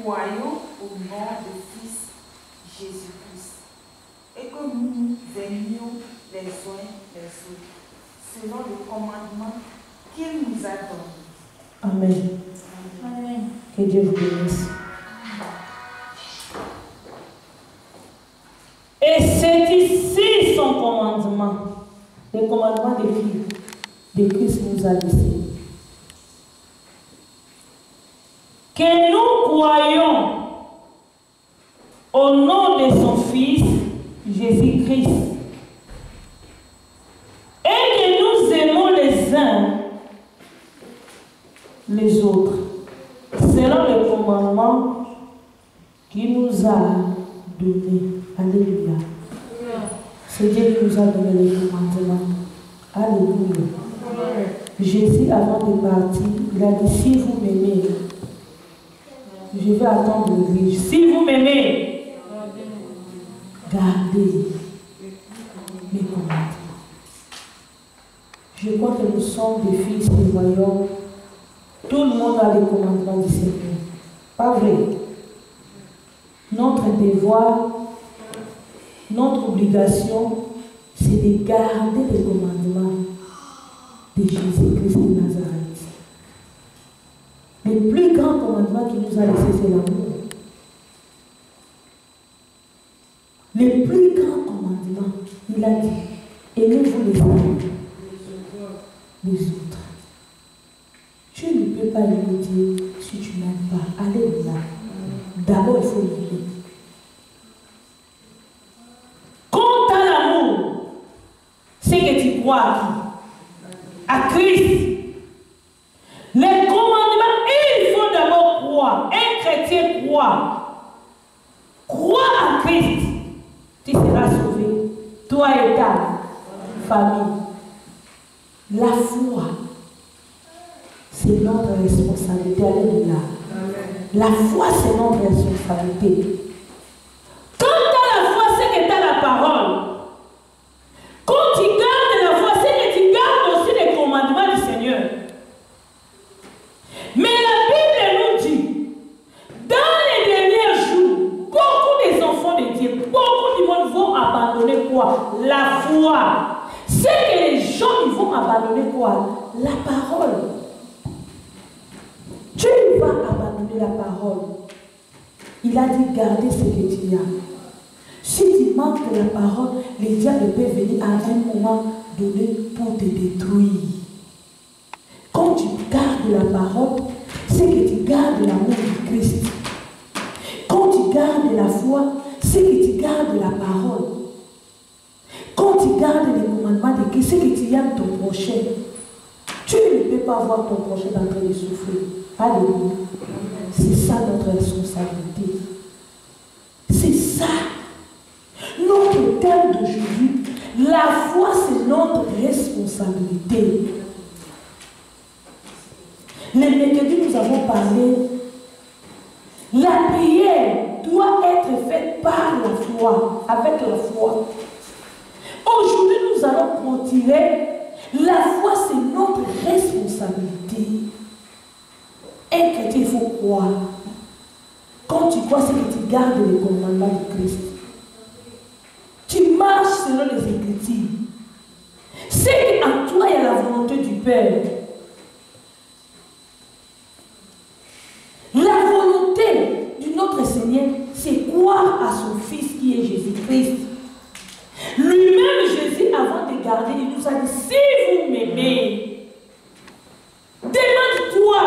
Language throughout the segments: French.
croyons au nom du Fils Jésus-Christ et que nous aimions les uns les autres selon le commandement qu'il nous a donné. Amen. Amen. Que Dieu vous bénisse. Et c'est ici son commandement. Le commandement de qui? De Christ nous a laissé. Que nous croyons au nom de son Fils, Jésus-Christ. Et que nous aimons les uns les autres, selon le commandement qu'il nous a donné. Alléluia. C'est Dieu qui nous a donné le commandement. Alléluia. Jésus, avant de partir, il a dit, si vous m'aimez, je vais attendre l'église. Si vous m'aimez, gardez mes commandements. Je crois que nous sommes des fils et voyons. Tout le monde a les commandements du Seigneur. Pas vrai? Notre devoir, notre obligation, c'est de garder les commandements de Jésus-Christ de Nazareth. Le plus grand commandement qu'il nous a laissé, c'est l'amour. Le plus grand commandement, il a dit, aimez-vous les uns les autres. Tu ne peux pas lui dire si tu n'aimes pas. Alléluia. D'abord, il faut l'aimer. Quant à l'amour, c'est que tu crois à qui? À Christ. Les commandements, il faut d'abord croire. Un chrétien croit. Crois à Christ. Tu seras sauvé. Toi et ta famille. La foi, c'est notre responsabilité. Alléluia. La foi, c'est notre responsabilité. Quand tu as la foi, c'est que tu as la parole. Quand tu gardes la foi, c'est que tu gardes aussi les commandements du Seigneur. Mais la Bible nous dit, dans les derniers jours, beaucoup des enfants de Dieu, beaucoup du monde vont abandonner quoi? La foi. C'est que les gens, ils vont abandonner quoi? La parole. Tu vas abandonner la parole. Il a dit, gardez ce que tu as. Si tu manques de la parole, les diables peuvent venir à un moment donné pour te détruire. Quand tu gardes la parole, c'est que tu gardes l'amour de Christ. Quand tu gardes la foi, c'est que tu gardes la parole. Quand tu gardes les commandements de Christ, c'est que tu aimes ton prochain. Tu ne peux pas voir ton prochain en train de souffrir. Alléluia. C'est ça notre responsabilité. C'est ça. Notre thème d'aujourd'hui, la foi, c'est notre responsabilité. Les mercredis, nous avons parlé. La prière doit être faite par la foi, avec la foi. Aujourd'hui, nous allons continuer. La foi, c'est notre responsabilité. Un chrétien, il faut croire. Quand tu crois, c'est que tu gardes les commandements de Christ. Tu marches selon les Écritures. C'est qu'en toi, il y a la volonté du Père. La volonté de notre Seigneur, c'est croire à son Fils qui est Jésus-Christ. Lui-même, Jésus, avant de garder, il nous a dit, si vous m'aimez, demande-toi,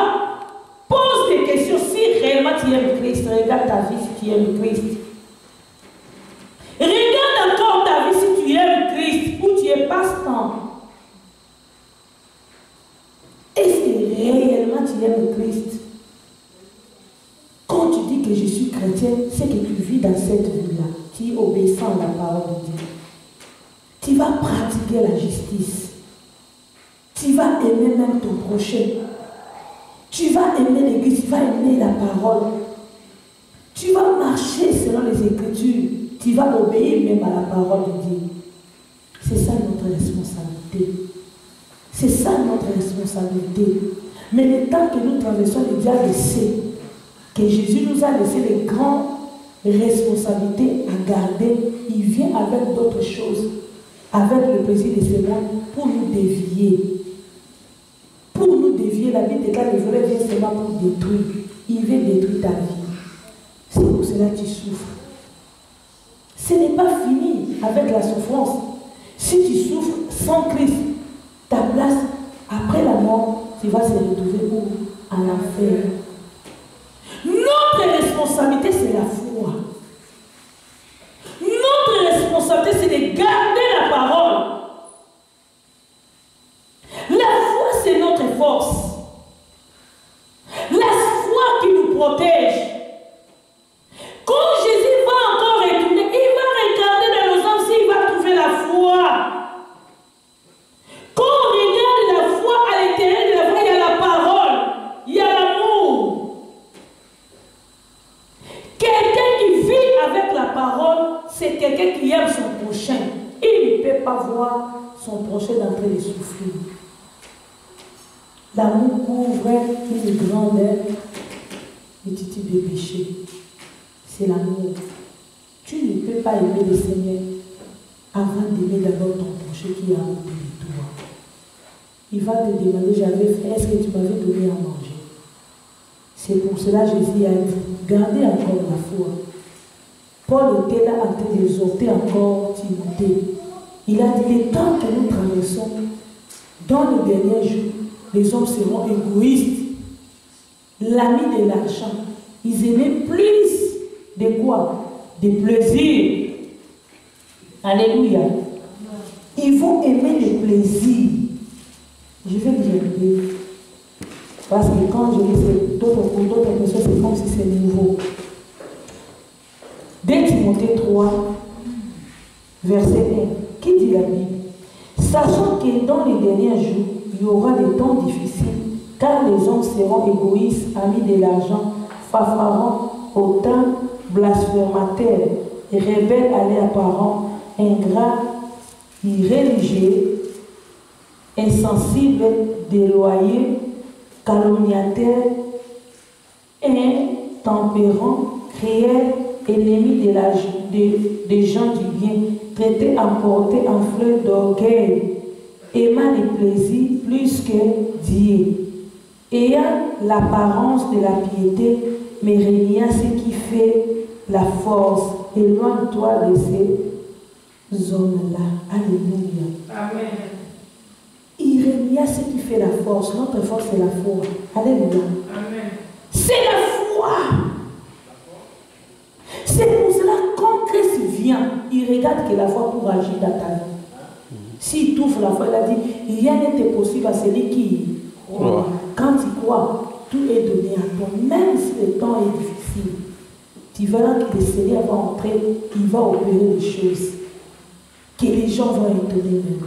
pose des questions, si réellement tu aimes Christ, regarde ta vie si tu aimes Christ. Regarde encore ta vie si tu aimes Christ, ou tu es passe-temps. Est-ce que réellement tu aimes Christ? Quand tu dis que je suis chrétien, c'est que tu vis dans cette vie-là. Tu es obéissant à la parole de Dieu. Tu vas pratiquer la justice. Tu vas aimer même ton prochain. Tu vas aimer l'église, tu vas aimer la parole. Tu vas marcher selon les Écritures. Tu vas obéir même à la parole de Dieu. C'est ça notre responsabilité. C'est ça notre responsabilité. Mais le temps que nous traversons, le diable sait que Jésus nous a laissé les grandes responsabilités à garder, il vient avec d'autres choses, avec le plaisir de ce monde, pour nous dévier. Pour nous dévier, la Bible déclare que le voleur vient seulement pour détruire. Il veut détruire ta vie. C'est pour cela que tu souffres. Ce n'est pas fini avec la souffrance. Si tu souffres sans Christ, ta place, après la mort, tu vas se retrouver où? À l'enfer. Notre responsabilité, c'est la foi. Notre responsabilité, c'est de garder la parole. La foi, c'est notre force. La foi qui nous protège. Quand Jésus va encore retourner, il va regarder dans nos âmes s'il va trouver la foi. Quand on regarde la foi à l'intérieur de la foi, il y a la parole, il y a l'amour. Quelqu'un qui vit avec la parole, c'est quelqu'un qui aime son prochain. Il ne peut pas voir son prochain en train de souffrir. L'amour couvre une grande multitude de péchés. C'est l'amour. Tu ne peux pas aimer le Seigneur avant d'aimer d'abord ton prochain qui est à côté de toi. Il va te demander, j'avais fait, est-ce que tu m'avais donné à manger? C'est pour cela que Jésus a dit, gardez encore la foi. Paul était là en train d'exhorter encore Timothée. Il a dit, les temps que nous traversons, dans les derniers jours, les hommes seront égoïstes. L'ami de l'argent. Ils aimaient plus de quoi? De plaisir. Alléluia. Ils vont aimer le plaisir. Je vais dire, parce que quand je lis d'autres personnes, c'est comme si c'est nouveau. 2 Timothée 3, verset 1, qui dit la Bible? Sachant que dans les derniers jours, il y aura des temps difficiles, car les hommes seront égoïstes, amis de l'argent, fanfarons, hautains, blasphémateurs, rebelles à leurs parents, ingrats, irréligieux, insensibles, déloyaux, calomniateurs, intempérants, cruels, ennemis des gens du bien, traités, emportés en fleurs d'orgueil, aimant les plaisirs plus que Dieu, ayant l'apparence de la piété, mais régnant ce qui fait la force. Éloigne-toi de ces hommes-là. Alléluia. Amen. Il régna ce qui fait la force. Notre force, c'est la foi. Alléluia. Amen. C'est la foi. C'est pour cela que quand Christ vient, il regarde que la foi pour agir dans ta vie. S'il t'ouvre la foi, il a dit, rien n'est possible à celui qui croit. Quand tu crois, tout est donné à toi. Même si le temps est difficile, tu verras que le Seigneur va entrer, il va opérer des choses que les gens vont étonner même.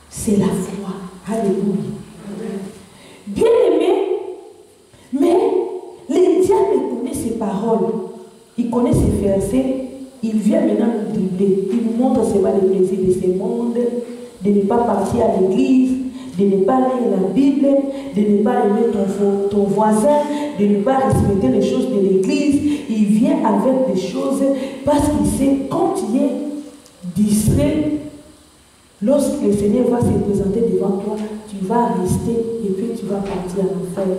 C'est la foi. Alléluia. Bien aimé, mais les diables connaissent ses paroles. Il connaît ses versets. Il vient maintenant nous dribbler. Il nous montre seulement les plaisirs de ce monde, de ne pas partir à l'église, de ne pas lire la Bible, de ne pas aimer ton voisin, de ne pas respecter les choses de l'église. Il vient avec des choses parce qu'il sait quand tu es distrait, lorsque le Seigneur va se présenter devant toi, tu vas rester et puis tu vas partir en enfer.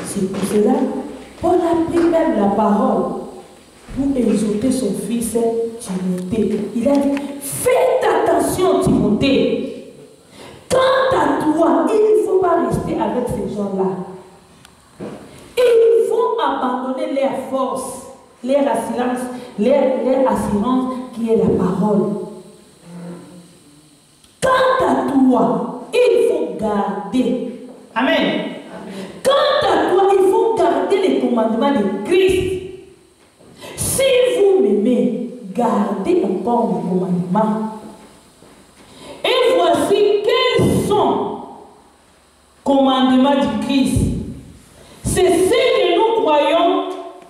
C'est pour cela, Paul a pris même la parole pour exhorter son fils Timothée. Il a dit, faites attention Timothée. Quant à toi, il ne faut pas rester avec ces gens-là. Ils vont abandonner leur force, leur assurance qui est la parole. Quant à toi, il faut garder. Amen. Quant à toi, il faut garder les commandements de Christ. Si vous m'aimez, gardez encore mes commandements. Et voici quels sont commandements du Christ. C'est ce que nous croyons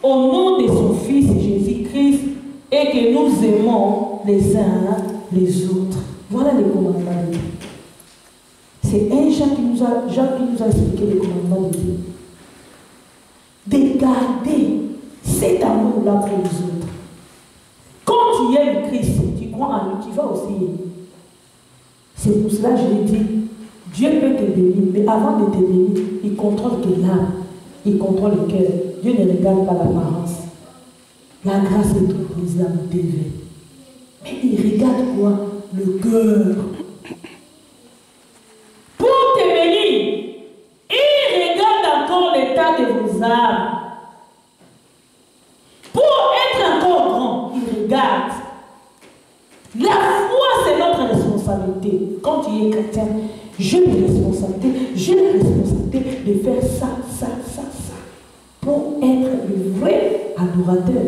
au nom de son Fils Jésus-Christ et que nous aimons les uns les autres. Voilà les commandements de Dieu. C'est un Jean qui nous a expliqué les commandements de Dieu. De garder cet amour-là pour les autres. Quand tu aimes Christ, tu crois en lui, tu vas aussi aimer. C'est pour cela que je l'ai dit, Dieu peut te bénir, mais avant de te bénir, il contrôle tes âmes, il contrôle le cœur. Dieu ne regarde pas l'apparence. La grâce est toute prise dans le TV. Mais il regarde quoi? Le cœur. Pour te bénir, il regarde encore l'état de vos âmes. Pour être encore grand, il regarde. La foi, c'est notre responsabilité. Quand tu es chrétien, j'ai la responsabilité de faire ça. Pour être le vrai adorateur.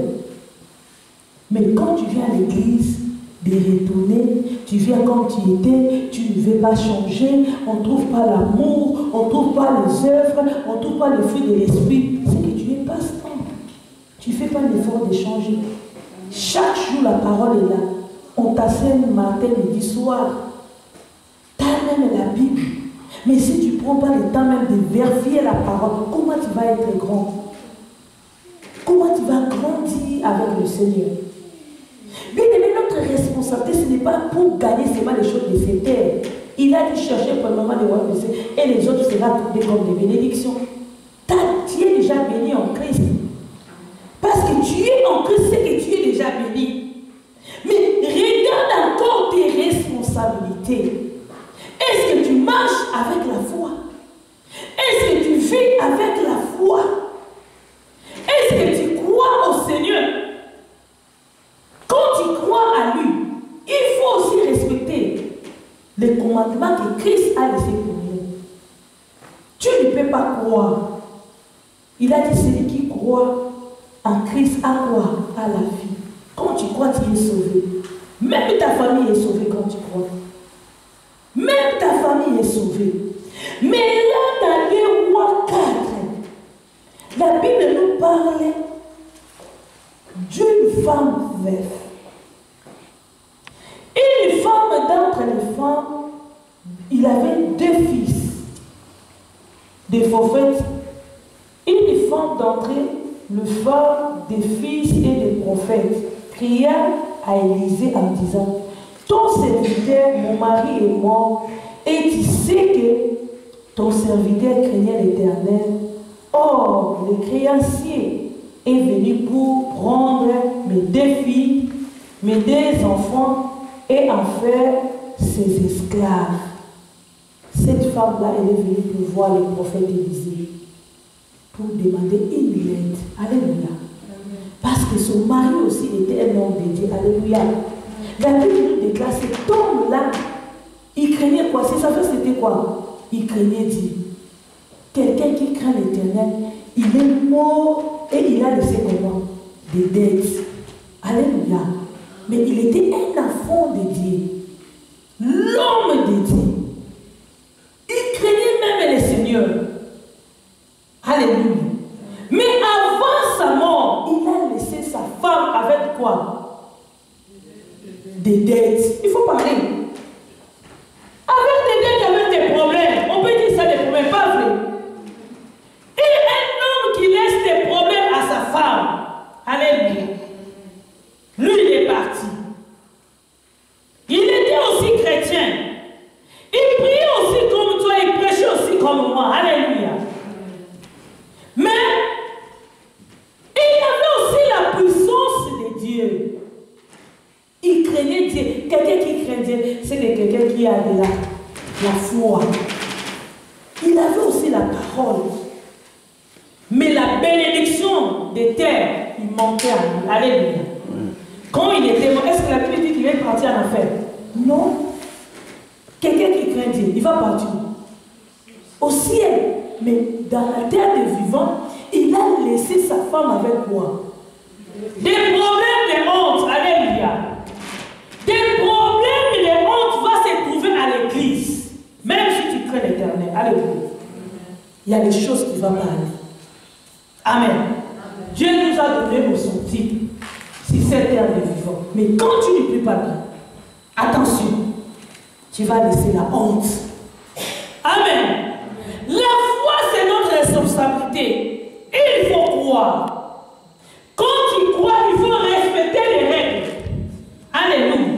Mais quand tu viens à l'église, de retourner, tu viens comme tu étais, tu ne veux pas changer, on ne trouve pas l'amour, on ne trouve pas les œuvres, on ne trouve pas le fruit de l'esprit, c'est que tu es passe-temps. Tu ne fais pas l'effort de changer. Chaque jour, la parole est là. On t'enseigne matin, midi, soir. Tu as même la Bible. Mais si tu ne prends pas le temps même de vérifier la parole, comment tu vas être grand? Comment tu vas grandir avec le Seigneur? Bien aimé, notre responsabilité, ce n'est pas pour gagner seulement les choses de cette terre. Il a dû chercher pour le moment de voir et les autres seront tournés comme des bénédictions. Tu es déjà béni en Christ. Parce que tu es en Christ, c'est que tu es déjà béni. Mais regarde encore tes responsabilités. Est-ce que tu marches avec la foi? Est-ce que tu vis avec la foi? Est-ce que tu crois au Seigneur? Quand tu crois à lui, il faut aussi respecter les commandements que Christ a laissés pour nous. Tu ne peux pas croire. Il a dit celui qui croit en Christ a quoi? À la vie. Quand tu crois, tu es sauvé. Même ta famille est sauvée quand tu crois. Même ta famille est sauvée. Mais là, dans les rois 4, la Bible nous parle d'une femme veuve. Une femme d'entre les femmes, il avait 2 fils, des prophètes. Une femme d'entre le femme des fils et des prophètes cria à Élisée en disant: ton serviteur, mon mari est mort, et tu sais que ton serviteur craignait l'Éternel. Or, le créancier est venu pour prendre mes 2 filles, mes 2 enfants, et en faire ses esclaves. Cette femme-là, elle est venue pour voir le prophète Élisée, pour demander une aide. Alléluia. Parce que son mari aussi était un homme de Dieu. Alléluia. La Bible nous déclare cet homme-là, il craignait quoi? Ses affaires, c'était quoi? Il craignait Dieu. Quelqu'un qui craint l'Éternel, il est mort et il a laissé comment? Des dettes. Alléluia. Mais il était un enfant de Dieu. L'homme de Dieu. Il craignait même le Seigneur. Alléluia. Mais avant sa mort, il a laissé sa femme avec quoi? Des dettes. Il faut parler. Avec des dettes, avec des problèmes. On peut dire ça des problèmes, pas vrai? Et un homme qui laisse des problèmes à sa femme. Alléluia. Lui, il est parti. Il était aussi chrétien. Il priait aussi comme toi, il prêchait aussi comme moi. Alléluia. Mais il avait aussi la puissance de Dieu. Il craignait Dieu. Quelqu'un qui craint Dieu, c'est quelqu'un qui a de la foi. Il avait aussi la parole. Mais la bénédiction des terres, il manquait à lui. Alléluia. Quand il était mort, est-ce que la Bible dit qu'il est parti en enfer? Non. Quelqu'un qui craint Dieu, il va partir au ciel. Mais dans la terre des vivants, il a laissé sa femme avec quoi? Des problèmes de honte. Alléluia. Des problèmes de honte vont se trouver à l'église. Même si tu crains l'Éternel. Alléluia. Il y a des choses qui ne vont pas aller. Amen. Dieu nous a donné nos sorties sur cette terre des vivants. Mais quand tu ne pries pas bien, attention, tu vas laisser la honte. Amen. La foi, c'est notre responsabilité. Il faut crois. Quand tu crois, il faut respecter les règles. Alléluia.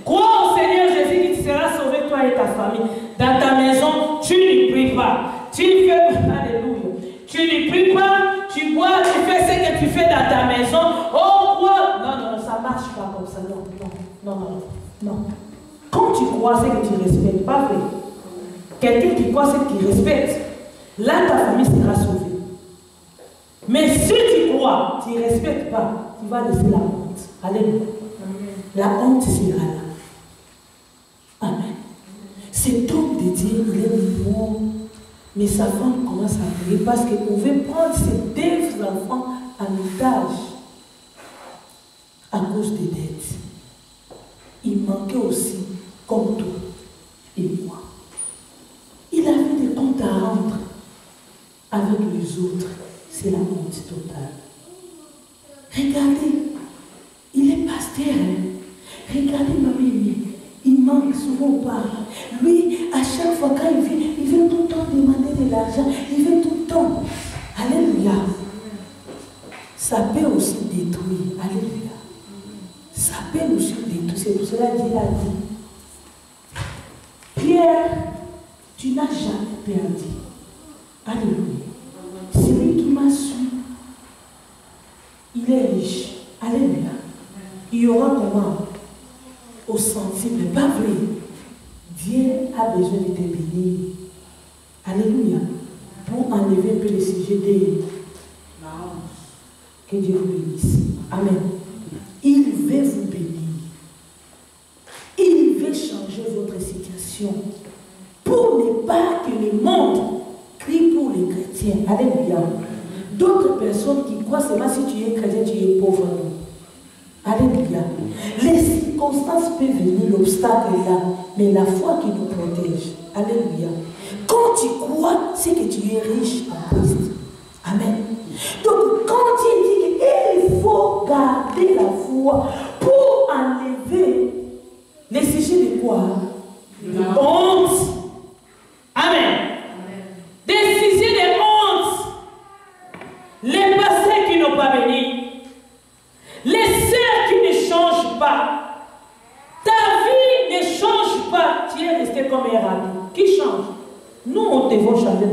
Crois au Seigneur Jésus qui sera sauvé, toi et ta famille. Dans ta maison, tu ne pries pas. Tu fais, alléluia. Tu ne pries pas, tu bois, tu fais ce que tu fais dans ta maison. Oh, quoi? Non, non, ça ne marche pas comme ça. Non, non, non, non, non. Quand tu crois, c'est que tu respectes, pas vrai. Quelqu'un qui croit, c'est qu'il respecte. Là, ta famille sera sauvée. Mais si tu crois, tu ne respectes pas, tu vas laisser la honte. Alléluia. La honte sera là. Amen. Cet homme de Dieu, il est mort. Mais sa femme commence à prier parce qu'elle pouvait prendre ses 2 enfants en otage à cause des dettes. Il manquait aussi, comme toi et moi. Il avait des comptes à rendre avec les autres. C'est la honte totale. Regardez, il est pasteur. Regardez, mamie, il manque souvent pas. Lui, à chaque fois quand il veut tout le temps demander de l'argent. Il veut tout le temps. Alléluia. Ça peut aussi détruire. Alléluia. Ça peut aussi détruire. C'est pour cela qu'il a dit, Pierre, tu n'as jamais perdu. Alléluia. Celui qui m'a su, il est riche. Alléluia. Il y aura comment? Au sensible, pas vrai. Dieu a besoin de te bénir. Alléluia. Pour enlever un peu le sujet de la honte. Que Dieu vous bénisse. Amen. Il veut vous bénir. Il veut changer votre situation. Pour ne pas que le monde crie pour les chrétiens. Alléluia. D'autres personnes qui croient seulement si tu es chrétien, tu es pauvre. Alléluia. Les circonstances peuvent venir, l'obstacle est là, mais la foi qui nous protège. Alléluia. Quand tu crois, c'est que tu es riche en Christ. Amen. Donc, quand Dieu dit qu'il faut garder la foi pour enlever les sujets de quoi? De honte. Amen. Des sujets de honte. Les pasteurs qui n'ont pas béni. Les sœurs qui ne changent pas. Ta vie ne change pas. Tu es resté comme un rabbi. Qui change? Nous, on devons changer.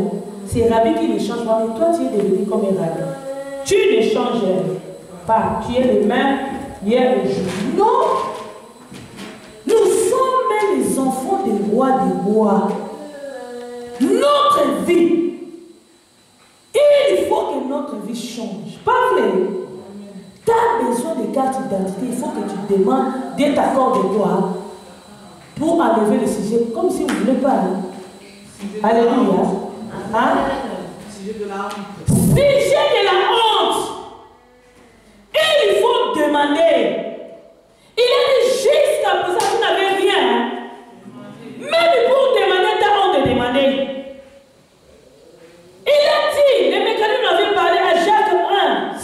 C'est rabbi qui ne change pas. Mais toi, tu es devenu comme un rabbi. Tu ne changes pas. Tu es le même hier et aujourd'hui. Non. Nous sommes même les enfants des rois des rois. Notre vie. Il faut que notre vie change. Pas vrai? Tu as besoin de carte d'identité, il faut que tu demandes d'être d'accord de toi pour enlever le sujet, comme si vous ne voulez pas. Hein? Alléluia. Hein? Sujet de la honte. Sujet de la honte. Et il faut demander. Il a dit jusqu'à présent, vous n'avez rien. Même pour demander, tu as honte de demander. Il a dit, les mécanismes m'avaient parlé à Jacques 1,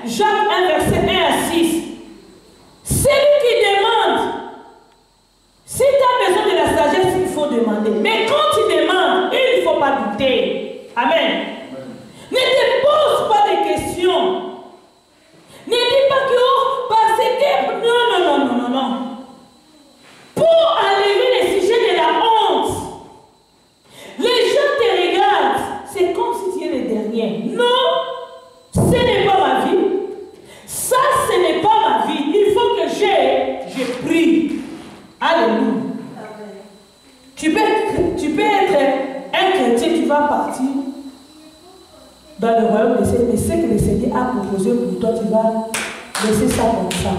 Jacques 1, verset 1 à 6. Celui qui demande, si tu as besoin de la sagesse, il faut demander. Mais quand tu demandes, il ne faut pas douter. Amen. Ne te pose pas de questions. Ne dis pas que, oh, parce que, non. Pour enlever les sujets de la honte, les gens te regardent, c'est comme si tu es le dernier. Non, ce n'est pas ma vie. Ça, ce n'est pas ma vie. Il faut que je prie. Alléluia. Tu peux être un chrétien qui va partir dans le royaume de Dieu, mais ce que le Seigneur a proposé pour toi, tu vas laisser ça comme ça.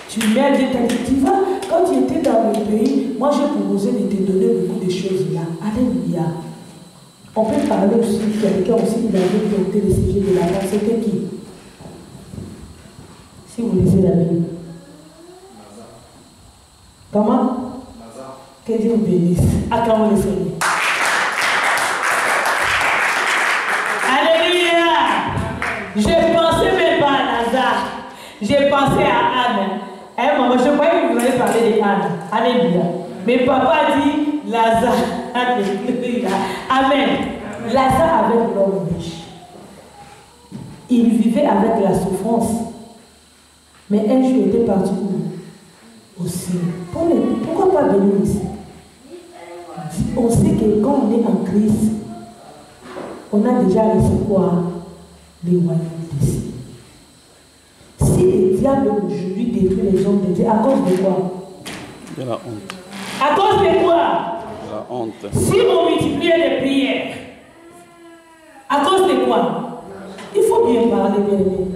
Tu mets Dieu, tu vas, quand tu étais dans le pays, moi j'ai proposé de te donner beaucoup de choses là. Alléluia. On peut parler aussi de quelqu'un aussi qui avait porté le sujet de la mort. C'était qui? Si vous lisez la Bible. Comment? Que Dieu vous bénisse. Acclamons le Seigneur. Alléluia. Je pensais même pas à Lazare. J'ai pensé à Anne. Un moment, je croyais que vous allez parler de Anne. Alléluia. Mais papa dit Lazare. Alléluia. Amen. Lazare avec l'homme riche. Il vivait avec la souffrance. Mais un jour, il était parti où? Au ciel. Pourquoi pas venir ici? On sait que quand on est en Christ, on a déjà reçu quoi? Les royaumes des cieux. Si le diable aujourd'hui détruit les hommes de Dieu, à cause de quoi? De la honte. À cause de quoi? De la honte. Si on multipliait les prières, à cause de quoi? Il faut bien parler, bien aimé.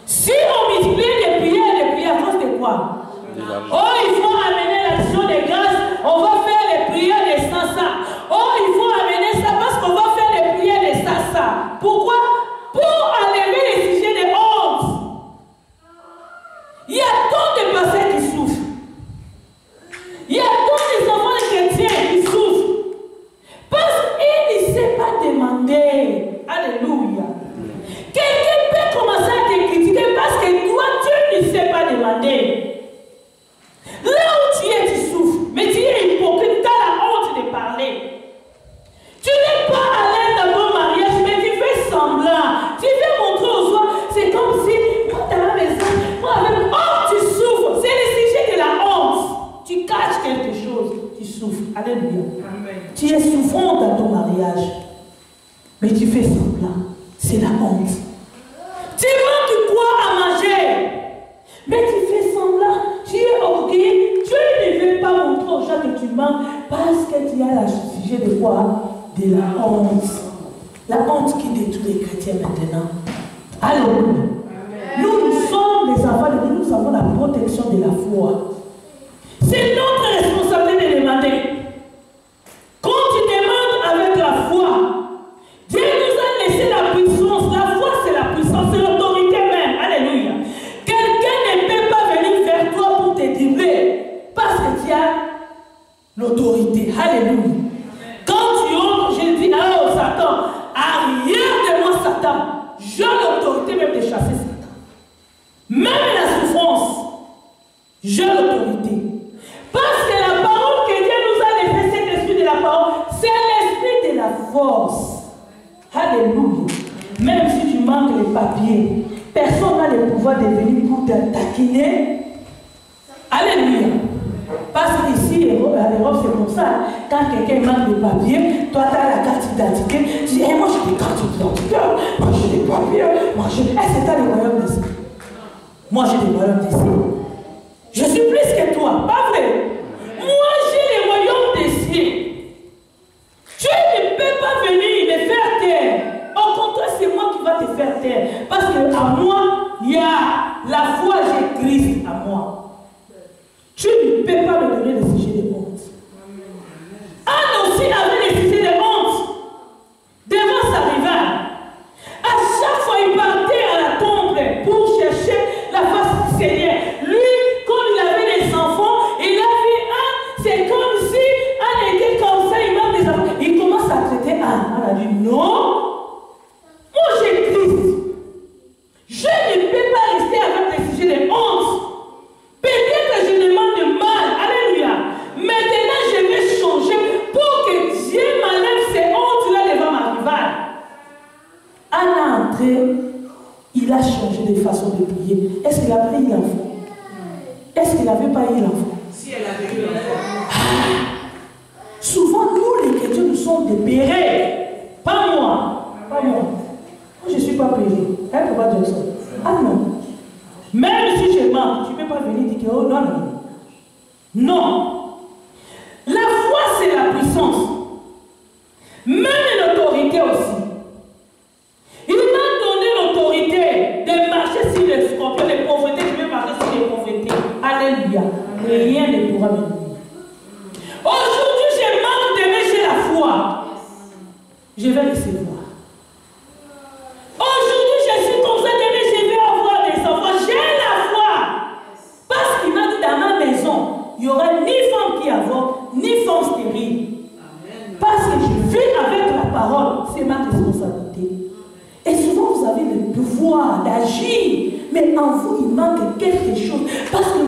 Si on multipliait les prières, à cause de quoi? Oh, il faut amener l'action de grâce, on va faire les prières de Sansa. Oh, il faut amener ça parce qu'on va faire les prières de Sansa. Pourquoi? Pour enlever les sujets de honte. Il y a tant de personnes qui souffrent. Il y a tant de enfants chrétiens qui souffrent. Parce qu'ils ne savent pas demander. Alléluia. Quelqu'un peut commencer à te critiquer parce que toi, tu ne sais pas demander. Là où tu es, tu souffres. Mais tu es hypocrite, tu as la honte de parler. Tu n'es pas à l'aise dans ton mariage, mais tu fais semblant. Tu fais montrer aux autres. C'est comme si, moi, dans la maison, moi, avec honte, tu souffres. C'est le sujet de la honte. Tu caches quelque chose, tu souffres. Alléluia. Amen. Tu es souffrant dans ton mariage, mais tu fais semblant. C'est la honte. Tu manques quoi à manger, mais tu fais semblant. Tu es orgueilleux. Tu ne veux pas montrer aux gens que tu manques parce que tu as le sujet de quoi? De la honte. La honte qui détruit les chrétiens maintenant. Alléluia. Nous sommes les enfants de Dieu, nous avons la protection de la foi. C'est notre responsabilité de demander. Quand tu demandes avec la foi, Dieu nous a laissé la puissance. La foi, c'est la puissance, c'est l'autorité même. Alléluia. Quelqu'un ne peut pas venir vers toi pour te dribbler parce que tu as l'autorité. Alléluia. Quand tu entres, je dis, oh Satan, arrière de moi Satan. J'ai l'autorité même de chasser Satan. Même la souffrance, j'ai l'autorité. Parce que la parole que Dieu nous a laissée, cet esprit de la parole, c'est l'esprit de la force. Alléluia. Même si tu manques les papiers, personne n'a le pouvoir de venir pour te taquiner. Alléluia. Parce qu'ici, l'Europe, c'est comme ça. Quand quelqu'un manque de papiers, toi, tu as la carte d'identité. Tu dis, hey, moi, j'ai des cartes d'identité. Moi, j'ai des papiers. Moi, j'ai. C'est ça le royaume d'ici. Moi, j'ai des royaumes d'ici. Je suis plus que toi. Pas vrai? Moi, j'ai les royaumes des cieux. Tu ne peux pas venir me faire taire. Au contraire, c'est moi qui va te faire taire. Parce qu'à moi, il y a la foi, j'ai Christ à moi. Tu ne peux pas me donner le sujet de honte. Anne aussi avait le sujet de honte devant sa rivale. À chaque fois, il partait à la tombe pour chercher la face du Seigneur. Lui, quand il avait des enfants, il a vu Anne, c'est comme si Anne était comme ça, il manque des enfants. Il commence à traiter Anne. Anne a dit non, moi j'ai Christ. Je ne peux pas rester avec le sujet de honte. Peut-être que je demande mal, alléluia. Maintenant, je vais changer pour que Dieu m'enlève ces hontes-là devant ma rivale. Anne a entré, il a changé de façon de prier. Est-ce qu'il a pris l'enfant? Est-ce qu'il n'avait pas eu l'enfant? Si elle avait eu l'enfant. Souvent, nous, les chrétiens, nous sommes des pérés. Pas moi. Pas moi. Moi, je ne suis pas péré. Elle peut pas dire ça. Ah non. Même si je mens, tu ne peux pas venir dire que oh non, non. Non. La foi, c'est la puissance. Même l'autorité aussi. Il m'a donné l'autorité de marcher sur les scorpions, les pauvretés. Je vais marcher sur les pauvretés. Alléluia. Et rien ne pourra me nuire. Aujourd'hui, je manque d'aimer, j'ai la foi. Je vais recevoir. Aujourd'hui, je suis comme ça d'aimer, je vais avoir des enfants. J'ai la foi. Parce qu'il m'a dit dans ma maison, il n'y aura ni femme qui avorte, ni femme stérile. Parce que je vis avec la parole, c'est ma responsabilité. Et souvent, vous avez le pouvoir d'agir, mais en vous, il manque quelque chose. Parce que